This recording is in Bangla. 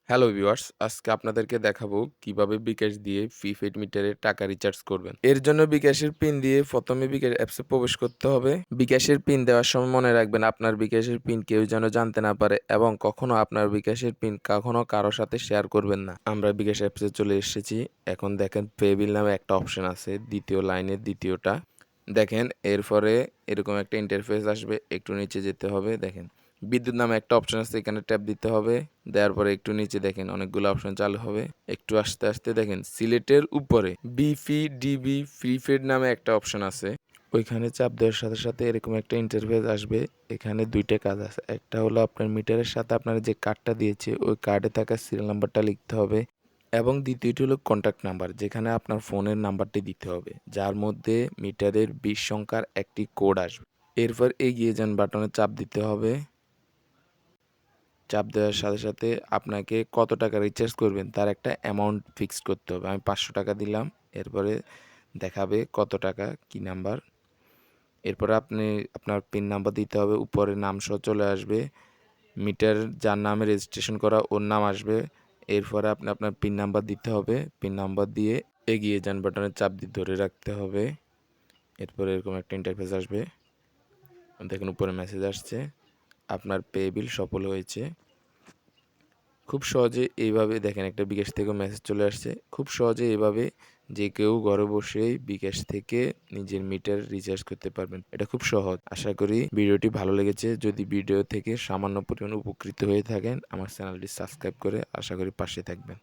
হ্যালো ভিউয়ার্স, আজকে আপনাদেরকে দেখাবো কিভাবে বিকাশ দিয়ে প্রিপেইড মিটারে টাকা রিচার্জ করবেন। এর জন্য বিকাশের পিন দিয়ে প্রথমে বিকাশ অ্যাপসে প্রবেশ করতে হবে। বিকাশের পিন দেওয়ার সময় মনে রাখবেন আপনার বিকাশের পিন কেউ যেন জানতে না পারে এবং কখনো আপনার বিকাশের পিন কখনো কারো সাথে শেয়ার করবেন না। আমরা বিকাশ অ্যাপসে চলে এসেছি। এখন দেখেন পে বিল নামে একটা অপশন আছে, দ্বিতীয় লাইনের দ্বিতীয়টা। দেখেন এরপরে এরকম একটা ইন্টারফেস আসবে, একটু নিচে যেতে হবে। দেখেন বিদ্যুৎ নামে একটা অপশন আছে, এখানে ট্যাপ দিতে হবে। দেওয়ার পরে একটু নিচে দেখেন অনেকগুলো অপশন চালু হবে। একটু আস্তে আস্তে দেখেন সিলেটের উপরে বিপিডিবি প্রিপেড নামে একটা অপশন আছে, ওইখানে চাপ দেওয়ার সাথে সাথে এরকম একটা ইন্টারফেস আসবে। এখানে দুইটা কাজ আছে, একটা হলো আপনার মিটারের সাথে আপনার যে কার্ডটা দিয়েছে ওই কার্ডে থাকা সিরিয়াল নাম্বারটা লিখতে হবে এবং দ্বিতীয়টি হলো কন্ট্যাক্ট নাম্বার, যেখানে আপনার ফোনের নাম্বারটি দিতে হবে, যার মধ্যে মিটারের 20 সংখ্যার একটি কোড আসবে। এরপর এগিয়ে যান বাটনে চাপ দিতে হবে। চাপ দেওয়ার সাথে সাথে আপনাকে কত টাকা রিচার্জ করবেন তার একটা অ্যামাউন্ট ফিক্সড করতে হবে। আমি 500 টাকা দিলাম। এরপরে দেখাবে কত টাকা, কি নাম্বার। এরপরে আপনি আপনার পিন নাম্বার দিতে হবে। উপরে নাম সহ চলে আসবে। মিটার যার নামে রেজিস্ট্রেশন করা ওর নাম আসবে। এরপরে আপনি আপনার পিন নাম্বার দিতে হবে। পিন নাম্বার দিয়ে এগিয়ে যান বাটনে চাপ দিয়ে ধরে রাখতে হবে। এরপরে এরকম একটা ইন্টারফেস আসবে। দেখুন উপরে মেসেজ আসছে, আপনার পে বিল সফল হয়েছে। খুব সহজে এইভাবে দেখেন একটা বিকাশ থেকেও মেসেজ চলে আসছে। খুব সহজে এভাবে যে কেউ ঘরে বসেই বিকাশ থেকে নিজের মিটার রিচার্জ করতে পারবেন। এটা খুব সহজ। আশা করি ভিডিওটি ভালো লেগেছে। যদি ভিডিও থেকে সামান্য পরিমাণ উপকৃত হয়ে থাকেন আমার চ্যানেলটি সাবস্ক্রাইব করে আশা করি পাশে থাকবেন।